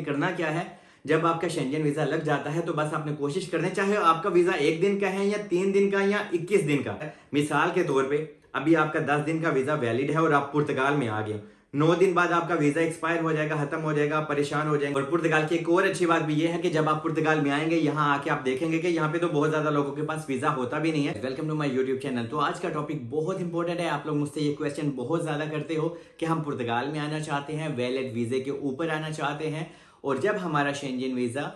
करना क्या है, जब आपका शेंजन वीजा लग जाता है तो बस आपने कोशिश करनी है, चाहे आपका वीजा 1 दिन का है या 3 दिन का या 21 दिन का। मिसाल के तौर पे अभी आपका 10 दिन का वीजा वैलिड है और आप पुर्तगाल में आ गए, 9 दिन बाद आपका वीजा एक्सपायर हो जाएगा, खत्म हो जाएगा, परेशान हो जाएंगे। और पुर्तगाल की एक और अच्छी बात भी ये है कि जब आप पुर्तगाल में आएंगे, यहाँ आके आप देखेंगे कि यहाँ पे तो बहुत ज्यादा लोगों के पास वीजा होता भी नहीं है। Welcome to my YouTube channel. तो आज का टॉपिक बहुत इंपॉर्टेंट है। आप लोग मुझसे ये क्वेश्चन बहुत ज्यादा करते हो कि हम पुर्तगाल में आना चाहते हैं, वैलिड वीजे के ऊपर आना चाहते हैं, और जब हमारा शेंजन वीजा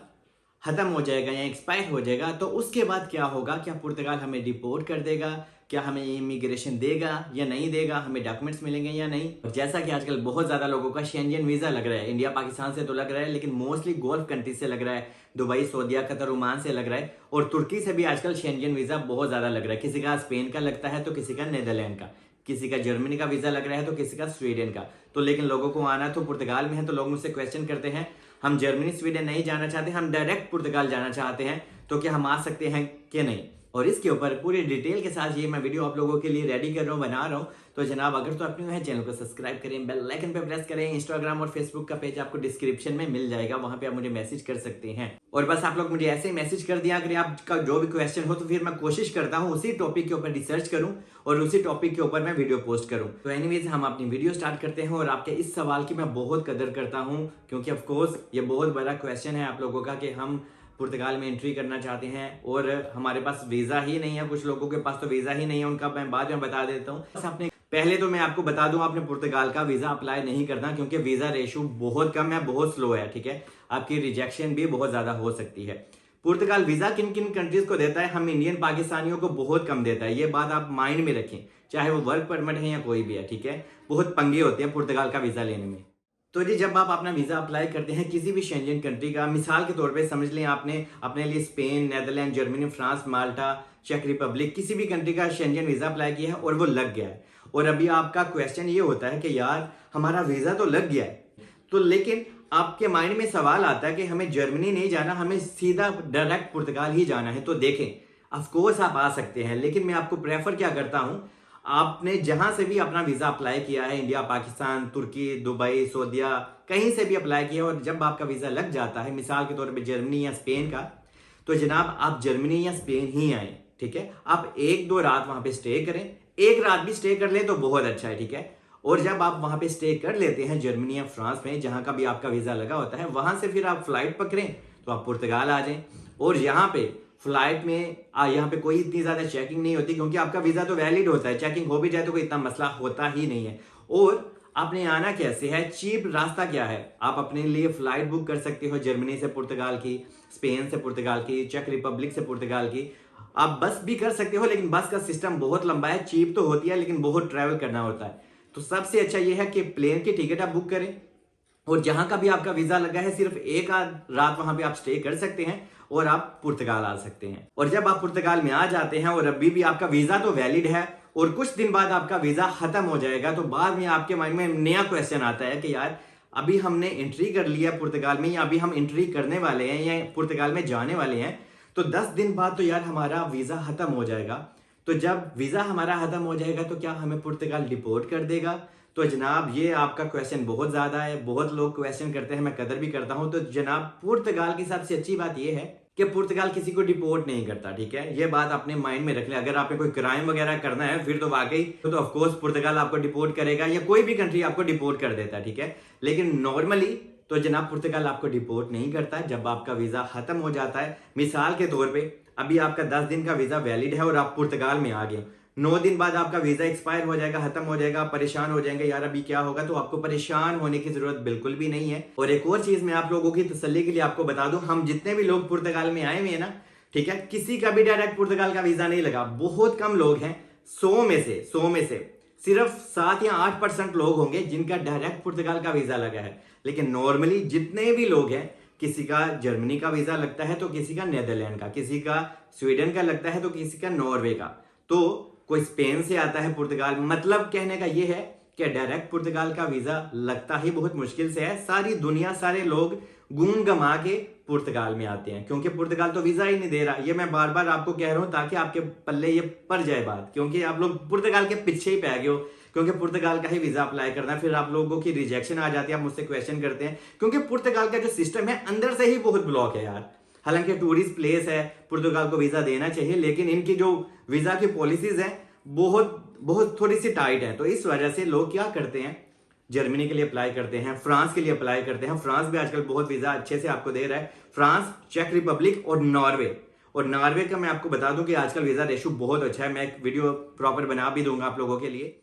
खत्म हो जाएगा या एक्सपायर हो जाएगा तो उसके बाद क्या होगा, क्या पुर्तगाल हमें डिपोर्ट कर देगा, क्या हमें इमिग्रेशन देगा या नहीं देगा, हमें डॉक्यूमेंट्स मिलेंगे या नहीं। और जैसा कि आजकल बहुत ज्यादा लोगों का शेंजन वीजा लग रहा है, इंडिया पाकिस्तान से तो लग रहा है लेकिन मोस्टली गल्फ कंट्री से लग रहा है, दुबई, सऊदीया, कतर, ओमान से लग रहा है, और तुर्की से भी आजकल शेंजन वीजा बहुत ज्यादा लग रहा है। किसी का स्पेन का लगता है तो किसी का नीदरलैंड का, किसी का जर्मनी का वीजा लग रहा है तो किसी का स्वीडन का। तो लेकिन लोगों को आना तो पुर्तगाल में है, तो लोग मुझसे क्वेश्चन करते हैं हम जर्मनी स्वीडन नहीं जाना चाहते, हम डायरेक्ट पुर्तगाल जाना चाहते हैं, तो क्या हम आ सकते हैं कि नहीं। और इसके ऊपर पूरी डिटेल के साथ ये मैं वीडियो आप लोगों के लिए रेडी कर रहा हूँ, बना रहा हूँ। तो जनाब अगर तो आप न्यू है चैनल को सब्सक्राइब करें, बेल आइकन पे प्रेस करें। इंस्टाग्राम और फेसबुक का पेज आपको डिस्क्रिप्शन में मिल जाएगा, वहां पे आप मुझे मैसेज कर सकते हैं। और बस आप लोग मुझे ऐसे ही मैसेज कर दिया करें आपका जो भी क्वेश्चन हो, तो फिर मैं कोशिश करता हूँ उसी टॉपिक के ऊपर रिसर्च करूँ और उसी टॉपिक के ऊपर मैं वीडियो पोस्ट करूँ। तो एनीवेज हम अपनी वीडियो स्टार्ट करते हैं। और आपके इस सवाल की मैं बहुत कदर करता हूँ, क्योंकि ऑफकोर्स ये बहुत बड़ा क्वेश्चन है आप लोगों का कि हम पुर्तगाल में एंट्री करना चाहते हैं और हमारे पास वीजा ही नहीं है। कुछ लोगों के पास तो वीजा ही नहीं है, उनका मैं बाद में बता देता हूँ। आपने पहले तो मैं आपको बता दूं, आपने पुर्तगाल का वीजा अप्लाई नहीं करना, क्योंकि वीजा रेशो बहुत कम है, बहुत स्लो है, ठीक है। आपकी रिजेक्शन भी बहुत ज्यादा हो सकती है। पुर्तगाल वीजा किन किन कंट्रीज को देता है, हम इंडियन पाकिस्तानियों को बहुत कम देता है, ये बात आप माइंड में रखें, चाहे वो वर्क परमिट है या कोई भी है, ठीक है। बहुत पंगे होते हैं पुर्तगाल का वीजा लेने में। तो जी जब आप अपना वीजा अप्लाई करते हैं किसी भी शेंजन कंट्री का, मिसाल के तौर पे समझ लें आपने अपने लिए स्पेन, नेदरलैंड, जर्मनी, फ्रांस, माल्टा, चेक रिपब्लिक, किसी भी कंट्री का शेंजन वीजा अप्लाई किया है और वो लग गया है, और अभी आपका क्वेश्चन ये होता है कि यार हमारा वीजा तो लग गया है, तो लेकिन आपके माइंड में सवाल आता है कि हमें जर्मनी नहीं जाना, हमें सीधा डायरेक्ट पुर्तगाल ही जाना है। तो देखें, ऑफकोर्स आप आ सकते हैं, लेकिन मैं आपको प्रेफर क्या करता हूं, आपने जहां से भी अपना वीजा अप्लाई किया है, इंडिया, पाकिस्तान, तुर्की, दुबई, सऊदीया, कहीं से भी अप्लाई किया, और जब आपका वीजा लग जाता है, मिसाल के तौर पे जर्मनी या स्पेन का, तो जनाब आप जर्मनी या स्पेन ही आए, ठीक है। आप 1-2 रात वहां पे स्टे करें, 1 रात भी स्टे कर ले तो बहुत अच्छा है, ठीक है। और जब आप वहां पे स्टे कर लेते हैं जर्मनी या फ्रांस में, जहां का भी आपका वीजा लगा होता है, वहां से फिर आप फ्लाइट पकड़ें तो आप पुर्तगाल आ जाएं। और यहाँ पे फ्लाइट में यहाँ पे कोई इतनी ज्यादा चेकिंग नहीं होती, क्योंकि आपका वीजा तो वैलिड होता है, चेकिंग हो भी जाए तो कोई इतना मसला होता ही नहीं है। और आपने आना कैसे है, चीप रास्ता क्या है, आप अपने लिए फ्लाइट बुक कर सकते हो जर्मनी से पुर्तगाल की, स्पेन से पुर्तगाल की, चेक रिपब्लिक से पुर्तगाल की। आप बस भी कर सकते हो, लेकिन बस का सिस्टम बहुत लंबा है, चीप तो होती है लेकिन बहुत ट्रैवल करना होता है। तो सबसे अच्छा यह है कि प्लेन की टिकट आप बुक करें, और जहां का भी आपका वीजा लगा है सिर्फ 1 रात वहां पे आप स्टे कर सकते हैं और आप पुर्तगाल आ सकते हैं। और जब आप पुर्तगाल में आ जाते हैं और अभी भी आपका वीजा तो वैलिड है और कुछ दिन बाद आपका वीजा खत्म हो जाएगा, तो बाद में आपके माइंड में नया क्वेश्चन आता है कि यार अभी हमने एंट्री कर लिया पुर्तगाल में, या अभी हम एंट्री करने वाले हैं या पुर्तगाल में जाने वाले हैं, तो 10 दिन बाद तो यार हमारा वीजा खत्म हो जाएगा। तो जब वीजा हमारा खत्म हो जाएगा तो क्या हमें पुर्तगाल डिपोर्ट कर देगा। तो जनाब ये आपका क्वेश्चन बहुत ज्यादा है, बहुत लोग क्वेश्चन करते हैं, मैं कदर भी करता हूं। तो जनाब पुर्तगाल की सबसे अच्छी बात यह है कि पुर्तगाल किसी को डिपोर्ट नहीं करता, ठीक है। ये बात अपने माइंड में रख ले। अगर आपने कोई क्राइम वगैरह करना है फिर तो वाकई तो ऑफकोर्स पुर्तगाल आपको डिपोर्ट करेगा, या कोई भी कंट्री आपको डिपोर्ट कर देता है, ठीक है। लेकिन नॉर्मली तो जनाब पुर्तगाल आपको डिपोर्ट नहीं करता है जब आपका वीजा खत्म हो जाता है। मिसाल के तौर पे अभी आपका 10 दिन का वीजा वैलिड है और आप पुर्तगाल में आ गए, 9 दिन बाद आपका वीजा एक्सपायर हो जाएगा, खत्म हो जाएगा, परेशान हो जाएंगे यार अभी क्या होगा। तो आपको परेशान होने की जरूरत बिल्कुल भी नहीं है। और एक और चीज मैं आप लोगों की तसल्ली के लिए आपको बता दूं, हम जितने भी लोग पुर्तगाल में आए हुए हैं ना, ठीक है, किसी का भी डायरेक्ट पुर्तगाल का वीजा नहीं लगा। बहुत कम लोग हैं, 100 में से सिर्फ 7 या 8% लोग होंगे जिनका डायरेक्ट पुर्तगाल का वीजा लगा है। लेकिन नॉर्मली जितने भी लोग हैं, किसी का जर्मनी का वीजा लगता है तो किसी का नीदरलैंड का, किसी का स्वीडन का लगता है तो किसी का नॉर्वे का, तो कोई स्पेन से आता है पुर्तगाल। मतलब कहने का यह है कि डायरेक्ट पुर्तगाल का वीजा लगता ही बहुत मुश्किल से है। सारी दुनिया, सारे लोग गुम गमा के पुर्तगाल में आते हैं, क्योंकि पुर्तगाल तो वीजा ही नहीं दे रहा। ये मैं बार बार आपको कह रहा हूं ताकि आपके पल्ले ये पड़ जाए बात, क्योंकि आप लोग पुर्तगाल के पीछे ही पै गए हो, क्योंकि पुर्तगाल का ही वीजा अप्लाई करना है, फिर आप लोगों की रिजेक्शन आ जाती है, आप मुझसे क्वेश्चन करते हैं, क्योंकि पुर्तगाल का जो सिस्टम है अंदर से ही बहुत ब्लॉक है यार। हालांकि टूरिस्ट प्लेस है, पुर्तगाल को वीजा देना चाहिए, लेकिन इनकी जो वीजा की पॉलिसीज है बहुत बहुत थोड़ी सी टाइट है। तो इस वजह से लोग क्या करते हैं, जर्मनी के लिए अप्लाई करते हैं, फ्रांस के लिए अप्लाई करते हैं। फ्रांस भी आजकल बहुत वीजा अच्छे से आपको दे रहा है, फ्रांस, चेक रिपब्लिक और नॉर्वे। और नॉर्वे का मैं आपको बता दूं कि आजकल वीजा रेशो बहुत अच्छा है, मैं एक वीडियो प्रॉपर बना भी दूंगा आप लोगों के लिए।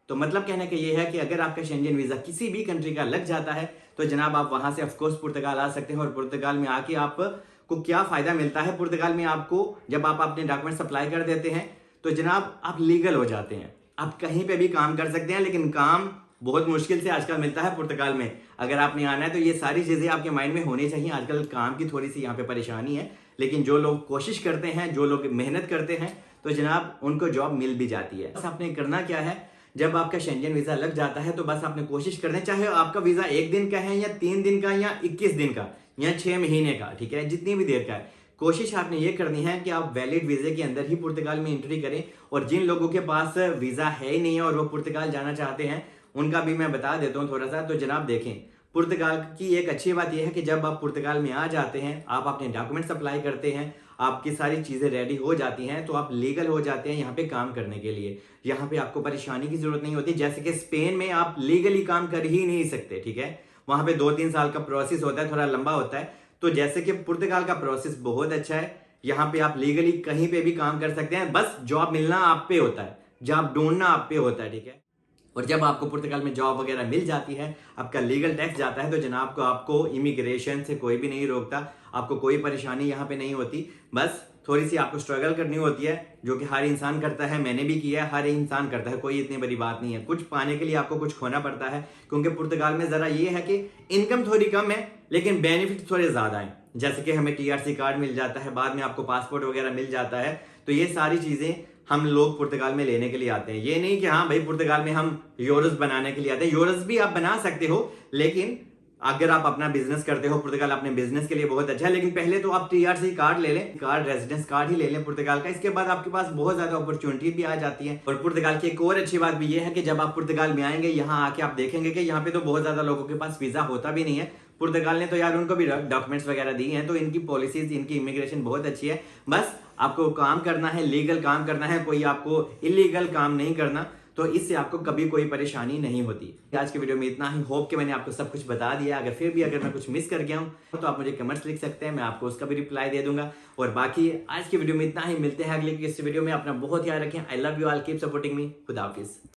तो मतलब कहने का ये है कि अगर आपका शेंजन वीजा किसी भी कंट्री का लग जाता है तो जनाब आप वहां से ऑफकोर्स पुर्तगाल आ सकते हैं। और पुर्तगाल में आके आपको क्या फायदा मिलता है, पुर्तगाल में आपको जब आप अपने डॉक्यूमेंट्स अप्लाई कर देते हैं तो जनाब आप लीगल हो जाते हैं, आप कहीं पे भी काम कर सकते हैं, लेकिन काम बहुत मुश्किल से आजकल मिलता है पुर्तगाल में। अगर आपने आना है तो ये सारी चीजें आपके माइंड में होनी चाहिए। आजकल काम की थोड़ी सी यहाँ पे परेशानी है, लेकिन जो लोग कोशिश करते हैं, जो लोग मेहनत करते हैं, तो जनाब उनको जॉब मिल भी जाती है। बस आपने करना क्या है, जब आपका शेंजन वीजा लग जाता है तो बस आपने कोशिश करना है, चाहे आपका वीजा 1 दिन का है या 3 दिन का या 21 दिन का या 6 महीने का, ठीक है, जितनी भी देर का है, कोशिश आपने ये करनी है कि आप वैलिड वीजे के अंदर ही पुर्तगाल में एंट्री करें। और जिन लोगों के पास वीजा है ही नहीं है और वो पुर्तगाल जाना चाहते हैं, उनका भी मैं बता देता हूँ थोड़ा सा। तो जनाब देखें, पुर्तगाल की एक अच्छी बात यह है कि जब आप पुर्तगाल में आ जाते हैं, आप अपने डॉक्यूमेंट्स अप्लाई करते हैं, आपकी सारी चीजें रेडी हो जाती हैं, तो आप लीगल हो जाते हैं यहाँ पे काम करने के लिए। यहाँ पे आपको परेशानी की जरूरत नहीं होती। जैसे कि स्पेन में आप लीगली काम कर ही नहीं सकते, ठीक है, वहां पे 2-3 साल का प्रोसेस होता है, थोड़ा लंबा होता है। तो जैसे कि पुर्तगाल का प्रोसेस बहुत अच्छा है, यहाँ पे आप लीगली कहीं पे भी काम कर सकते हैं, बस जॉब मिलना आप पे होता है, जॉब ढूंढना आप पे होता है, ठीक है। और जब आपको पुर्तगाल में जॉब वगैरह मिल जाती है, आपका लीगल टैक्स जाता है, तो जनाब को आपको इमिग्रेशन से कोई भी नहीं रोकता, आपको कोई परेशानी यहाँ पे नहीं होती। बस थोड़ी सी आपको स्ट्रगल करनी होती है, जो कि हर इंसान करता है, मैंने भी किया है, हर इंसान करता है, कोई इतनी बड़ी बात नहीं है। कुछ पाने के लिए आपको कुछ खोना पड़ता है, क्योंकि पुर्तगाल में जरा ये है कि इनकम थोड़ी कम है लेकिन बेनिफिट थोड़े ज्यादा हैं। जैसे कि हमें टीआरसी कार्ड मिल जाता है, बाद में आपको पासपोर्ट वगैरह मिल जाता है। तो ये सारी चीजें हम लोग पुर्तगाल में लेने के लिए आते हैं। ये नहीं कि हाँ भाई पुर्तगाल में हम यूरोस बनाने के लिए आते हैं, यूरोस भी आप बना सकते हो, लेकिन अगर आप अपना बिजनेस करते हो, पुर्तगाल अपने बिजनेस के लिए बहुत अच्छा है। लेकिन पहले तो आप टीआरसी कार्ड ले लें, कार्ड रेजिडेंस कार्ड ही ले लें पुर्तगाल का, इसके बाद आपके पास बहुत ज्यादा अपॉर्चुनिटी भी आ जाती है। और पुर्तगाल की एक और अच्छी बात भी ये है कि जब आप पुर्तगाल में आएंगे, यहाँ आके आप देखेंगे कि यहाँ पे तो बहुत ज्यादा लोगों के पास वीजा होता भी नहीं है। पुर्तगाल ने तो यार उनको भी डॉक्यूमेंट्स वगैरह दिए हैं, तो इनकी पॉलिसीज, इनकी इमिग्रेशन बहुत अच्छी है। बस आपको काम करना है, लीगल काम करना है, कोई आपको इलीगल काम नहीं करना, तो इससे आपको कभी कोई परेशानी नहीं होती। आज की वीडियो में इतना ही, होप कि मैंने आपको सब कुछ बता दिया। अगर मैं कुछ मिस कर गया हूं तो आप मुझे कमेंट्स लिख सकते हैं, मैं आपको उसका भी रिप्लाई दे दूंगा। और बाकी आज की वीडियो में इतना ही, मिलते हैं अगले किसी वीडियो में। अपना बहुत ध्यान रखें। I love you all, keep supporting me. खुदा हाफिज।